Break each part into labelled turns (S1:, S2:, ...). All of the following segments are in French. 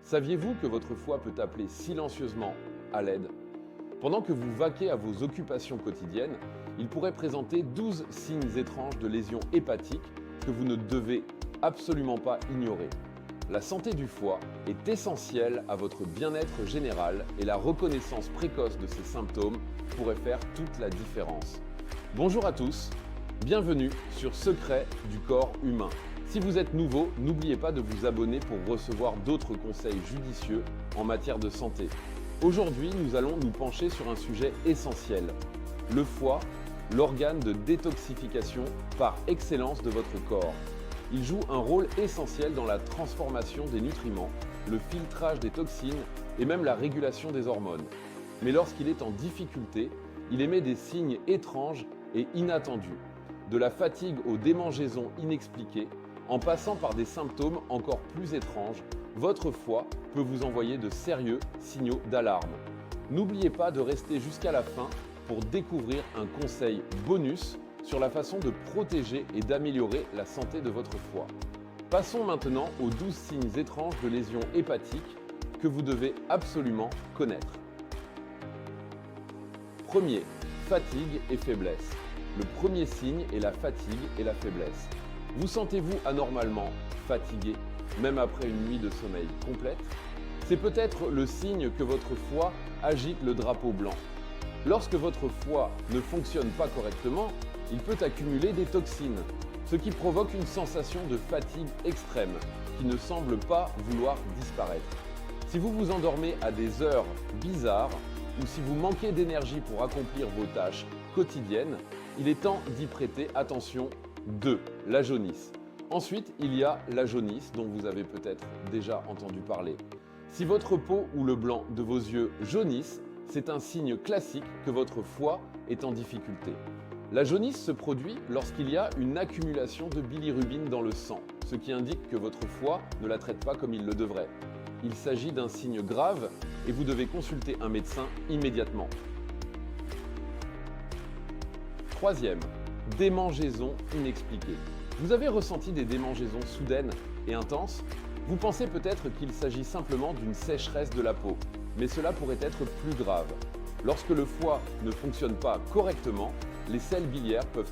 S1: Saviez-vous que votre foie peut appeler silencieusement à l'aide? Pendant que vous vaquez à vos occupations quotidiennes, il pourrait présenter 12 signes étranges de lésions hépatiques que vous ne devez absolument pas ignorer. La santé du foie est essentielle à votre bien-être général et la reconnaissance précoce de ces symptômes pourrait faire toute la différence. Bonjour à tous, bienvenue sur Secrets du corps humain. Si vous êtes nouveau, n'oubliez pas de vous abonner pour recevoir d'autres conseils judicieux en matière de santé. Aujourd'hui, nous allons nous pencher sur un sujet essentiel, le foie, l'organe de détoxification par excellence de votre corps. Il joue un rôle essentiel dans la transformation des nutriments, le filtrage des toxines et même la régulation des hormones. Mais lorsqu'il est en difficulté, il émet des signes étranges et inattendus, de la fatigue aux démangeaisons inexpliquées, en passant par des symptômes encore plus étranges, votre foie peut vous envoyer de sérieux signaux d'alarme. N'oubliez pas de rester jusqu'à la fin pour découvrir un conseil bonus sur la façon de protéger et d'améliorer la santé de votre foie. Passons maintenant aux 12 signes étranges de lésions hépatiques que vous devez absolument connaître. Premier, fatigue et faiblesse. Le premier signe est la fatigue et la faiblesse. Vous sentez-vous anormalement fatigué, même après une nuit de sommeil complète? C'est peut-être le signe que votre foie agite le drapeau blanc. Lorsque votre foie ne fonctionne pas correctement, il peut accumuler des toxines, ce qui provoque une sensation de fatigue extrême qui ne semble pas vouloir disparaître. Si vous vous endormez à des heures bizarres ou si vous manquez d'énergie pour accomplir vos tâches quotidiennes, il est temps d'y prêter attention. 2. La jaunisse. Ensuite, il y a la jaunisse dont vous avez peut-être déjà entendu parler. Si votre peau ou le blanc de vos yeux jaunissent, c'est un signe classique que votre foie est en difficulté. La jaunisse se produit lorsqu'il y a une accumulation de bilirubine dans le sang, ce qui indique que votre foie ne la traite pas comme il le devrait. Il s'agit d'un signe grave et vous devez consulter un médecin immédiatement. Troisième, démangeaisons inexpliquées. Vous avez ressenti des démangeaisons soudaines et intenses? Vous pensez peut-être qu'il s'agit simplement d'une sécheresse de la peau, mais cela pourrait être plus grave. Lorsque le foie ne fonctionne pas correctement, les sels biliaires peuvent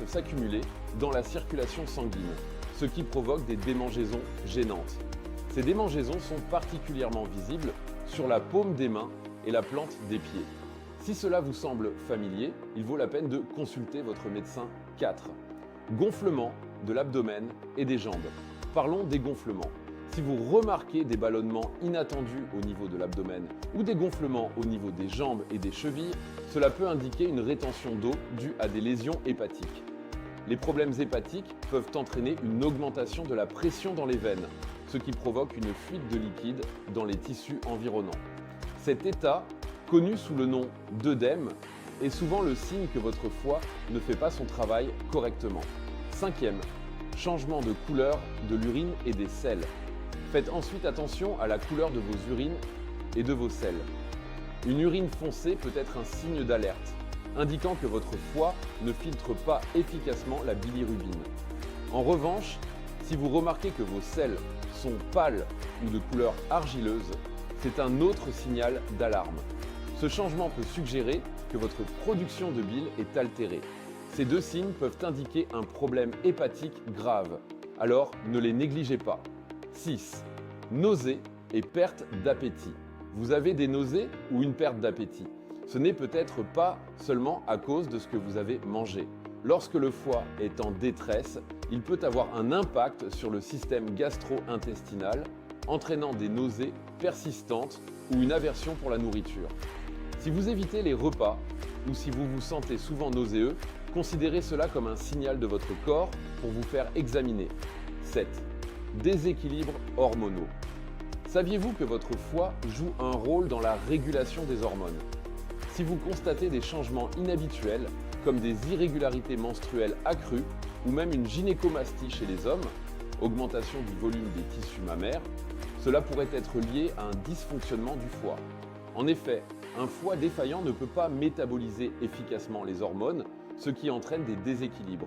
S1: s'accumuler dans la circulation sanguine, ce qui provoque des démangeaisons gênantes. Ces démangeaisons sont particulièrement visibles sur la paume des mains et la plante des pieds. Si cela vous semble familier, il vaut la peine de consulter votre médecin. 4. Gonflement de l'abdomen et des jambes. Parlons des gonflements. Si vous remarquez des ballonnements inattendus au niveau de l'abdomen ou des gonflements au niveau des jambes et des chevilles, cela peut indiquer une rétention d'eau due à des lésions hépatiques. Les problèmes hépatiques peuvent entraîner une augmentation de la pression dans les veines, ce qui provoque une fuite de liquide dans les tissus environnants. Cet état, connu sous le nom d'œdème, est souvent le signe que votre foie ne fait pas son travail correctement. Cinquième, changement de couleur de l'urine et des selles. Faites ensuite attention à la couleur de vos urines et de vos selles. Une urine foncée peut être un signe d'alerte, indiquant que votre foie ne filtre pas efficacement la bilirubine. En revanche, si vous remarquez que vos selles sont pâles ou de couleur argileuse, c'est un autre signal d'alarme. Ce changement peut suggérer que votre production de bile est altérée. Ces deux signes peuvent indiquer un problème hépatique grave, alors ne les négligez pas. 6. Nausées et perte d'appétit. Vous avez des nausées ou une perte d'appétit? Ce n'est peut-être pas seulement à cause de ce que vous avez mangé. Lorsque le foie est en détresse, il peut avoir un impact sur le système gastro-intestinal, entraînant des nausées persistantes ou une aversion pour la nourriture. Si vous évitez les repas ou si vous vous sentez souvent nauséeux, considérez cela comme un signal de votre corps pour vous faire examiner. 7. Déséquilibres hormonaux. Saviez-vous que votre foie joue un rôle dans la régulation des hormones? Si vous constatez des changements inhabituels, comme des irrégularités menstruelles accrues ou même une gynécomastie chez les hommes, augmentation du volume des tissus mammaires, cela pourrait être lié à un dysfonctionnement du foie. En effet, un foie défaillant ne peut pas métaboliser efficacement les hormones, ce qui entraîne des déséquilibres.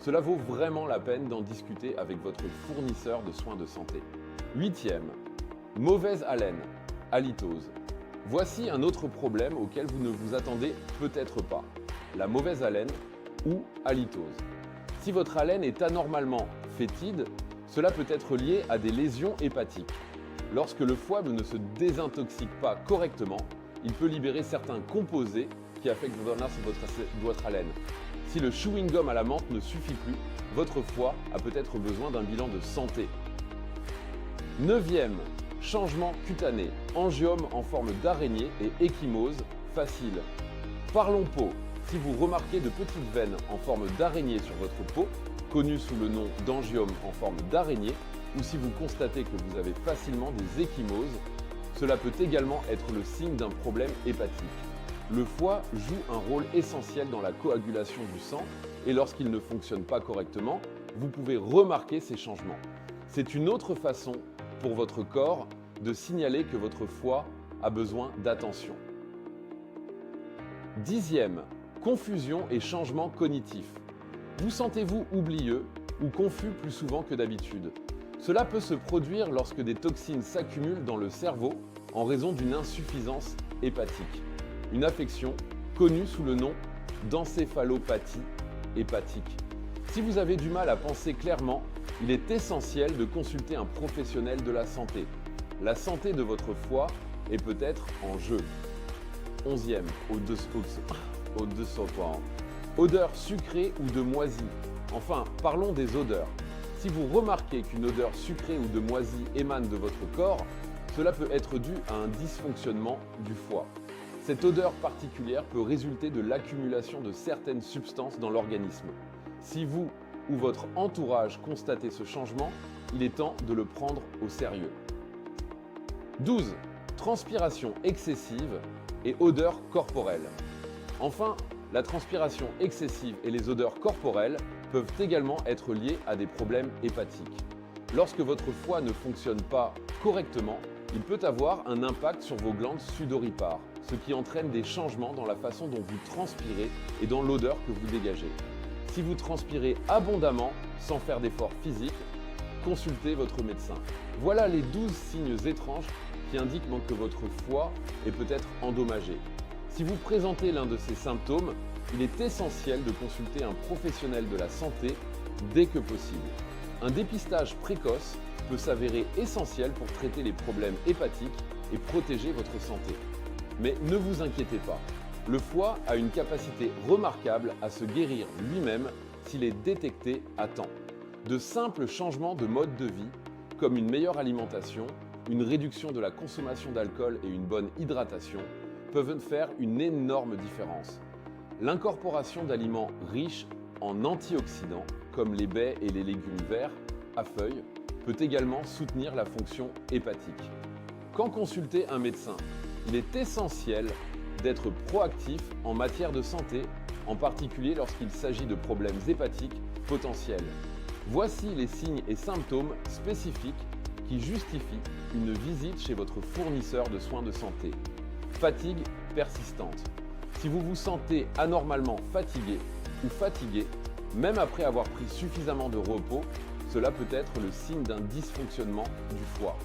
S1: Cela vaut vraiment la peine d'en discuter avec votre fournisseur de soins de santé. Huitième, Mauvaise haleine, halitose. Voici un autre problème auquel vous ne vous attendez peut-être pas, la mauvaise haleine ou halitose. Si votre haleine est anormalement fétide, cela peut être lié à des lésions hépatiques. Lorsque le foie ne se désintoxique pas correctement, il peut libérer certains composés qui affectent votre haleine. Si le chewing-gum à la menthe ne suffit plus, votre foie a peut-être besoin d'un bilan de santé. 9e, changement cutané, angiome en forme d'araignée et ecchymose facile. Parlons peau. Si vous remarquez de petites veines en forme d'araignée sur votre peau, connues sous le nom d'angiome en forme d'araignée, ou si vous constatez que vous avez facilement des ecchymoses, cela peut également être le signe d'un problème hépatique. Le foie joue un rôle essentiel dans la coagulation du sang et lorsqu'il ne fonctionne pas correctement, vous pouvez remarquer ces changements. C'est une autre façon pour votre corps de signaler que votre foie a besoin d'attention. 10e, confusion et changement cognitif. Vous sentez-vous oublieux ou confus plus souvent que d'habitude? Cela peut se produire lorsque des toxines s'accumulent dans le cerveau en raison d'une insuffisance hépatique, une affection connue sous le nom d'encéphalopathie hépatique. Si vous avez du mal à penser clairement, il est essentiel de consulter un professionnel de la santé. La santé de votre foie est peut-être en jeu. 11e, odeur sucrée ou de moisie. Enfin, parlons des odeurs. Si vous remarquez qu'une odeur sucrée ou de moisie émane de votre corps, cela peut être dû à un dysfonctionnement du foie. Cette odeur particulière peut résulter de l'accumulation de certaines substances dans l'organisme. Si vous ou votre entourage constatez ce changement, il est temps de le prendre au sérieux. 12. Transpiration excessive et odeur corporelle. Enfin, la transpiration excessive et les odeurs corporelles peuvent également être liées à des problèmes hépatiques. Lorsque votre foie ne fonctionne pas correctement, il peut avoir un impact sur vos glandes sudoripares, ce qui entraîne des changements dans la façon dont vous transpirez et dans l'odeur que vous dégagez. Si vous transpirez abondamment sans faire d'efforts physiques, consultez votre médecin. Voilà les 12 signes étranges qui indiquent que votre foie est peut-être endommagé. Si vous présentez l'un de ces symptômes, il est essentiel de consulter un professionnel de la santé dès que possible. Un dépistage précoce peut s'avérer essentiel pour traiter les problèmes hépatiques et protéger votre santé. Mais ne vous inquiétez pas, le foie a une capacité remarquable à se guérir lui-même s'il est détecté à temps. De simples changements de mode de vie, comme une meilleure alimentation, une réduction de la consommation d'alcool et une bonne hydratation, peuvent faire une énorme différence. L'incorporation d'aliments riches en antioxydants, comme les baies et les légumes verts à feuilles, peut également soutenir la fonction hépatique. Quand consulter un médecin, il est essentiel d'être proactif en matière de santé, en particulier lorsqu'il s'agit de problèmes hépatiques potentiels. Voici les signes et symptômes spécifiques qui justifient une visite chez votre fournisseur de soins de santé. Fatigue persistante. Si vous vous sentez anormalement fatigué ou fatigué, même après avoir pris suffisamment de repos, cela peut être le signe d'un dysfonctionnement du foie.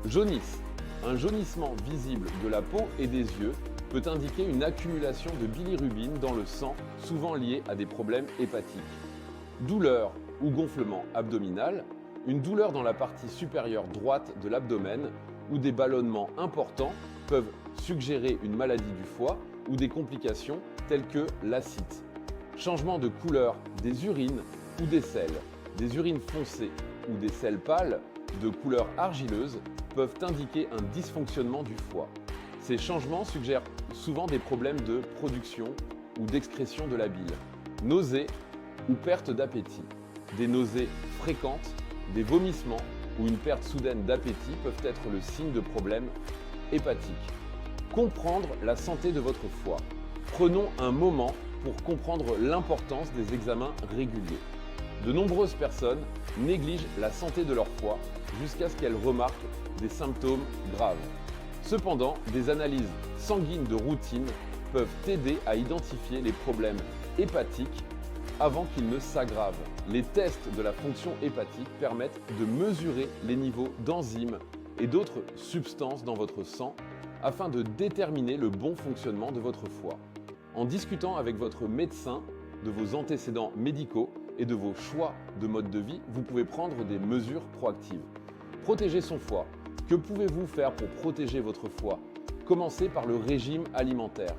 S1: Jaunisse. Un jaunissement visible de la peau et des yeux peut indiquer une accumulation de bilirubine dans le sang, souvent liée à des problèmes hépatiques. Douleur ou gonflement abdominal. Une douleur dans la partie supérieure droite de l'abdomen ou des ballonnements importants peuvent suggérer une maladie du foie ou des complications telles que l'ascite. Changement de couleur des urines ou des selles. Des urines foncées ou des selles pâles de couleur argileuse peuvent indiquer un dysfonctionnement du foie. Ces changements suggèrent souvent des problèmes de production ou d'excrétion de la bile. Nausées ou perte d'appétit. Des nausées fréquentes, des vomissements ou une perte soudaine d'appétit peuvent être le signe de problèmes hépatiques. Comprendre la santé de votre foie. Prenons un moment pour comprendre l'importance des examens réguliers. De nombreuses personnes négligent la santé de leur foie jusqu'à ce qu'elles remarquent des symptômes graves. Cependant, des analyses sanguines de routine peuvent aider à identifier les problèmes hépatiques avant qu'ils ne s'aggravent. Les tests de la fonction hépatique permettent de mesurer les niveaux d'enzymes et d'autres substances dans votre sang afin de déterminer le bon fonctionnement de votre foie. En discutant avec votre médecin de vos antécédents médicaux et de vos choix de mode de vie, vous pouvez prendre des mesures proactives. Protéger son foie. Que pouvez-vous faire pour protéger votre foie? Commencez par le régime alimentaire.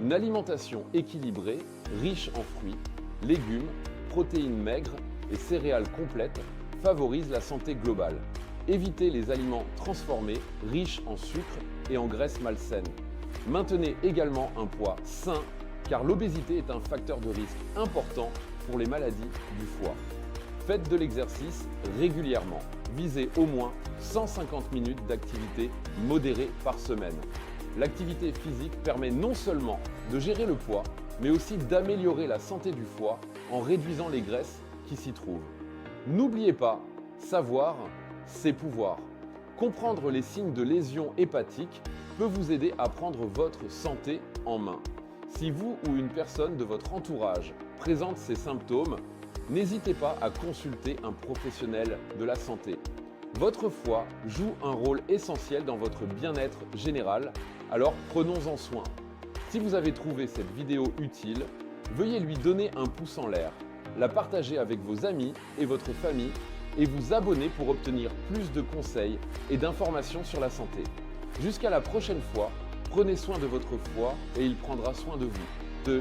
S1: Une alimentation équilibrée, riche en fruits, légumes, protéines maigres et céréales complètes favorise la santé globale. Évitez les aliments transformés, riches en sucre et en graisses malsaines. Maintenez également un poids sain, car l'obésité est un facteur de risque important pour les maladies du foie. Faites de l'exercice régulièrement. Visez au moins 150 minutes d'activité modérée par semaine. L'activité physique permet non seulement de gérer le poids, mais aussi d'améliorer la santé du foie en réduisant les graisses qui s'y trouvent. N'oubliez pas, savoir, c'est pouvoir. Comprendre les signes de lésions hépatiques peut vous aider à prendre votre santé en main. Si vous ou une personne de votre entourage présente ces symptômes, n'hésitez pas à consulter un professionnel de la santé. Votre foie joue un rôle essentiel dans votre bien-être général, alors prenons-en soin. Si vous avez trouvé cette vidéo utile, veuillez lui donner un pouce en l'air, la partager avec vos amis et votre famille et vous abonner pour obtenir plus de conseils et d'informations sur la santé. Jusqu'à la prochaine fois, prenez soin de votre foie et il prendra soin de vous.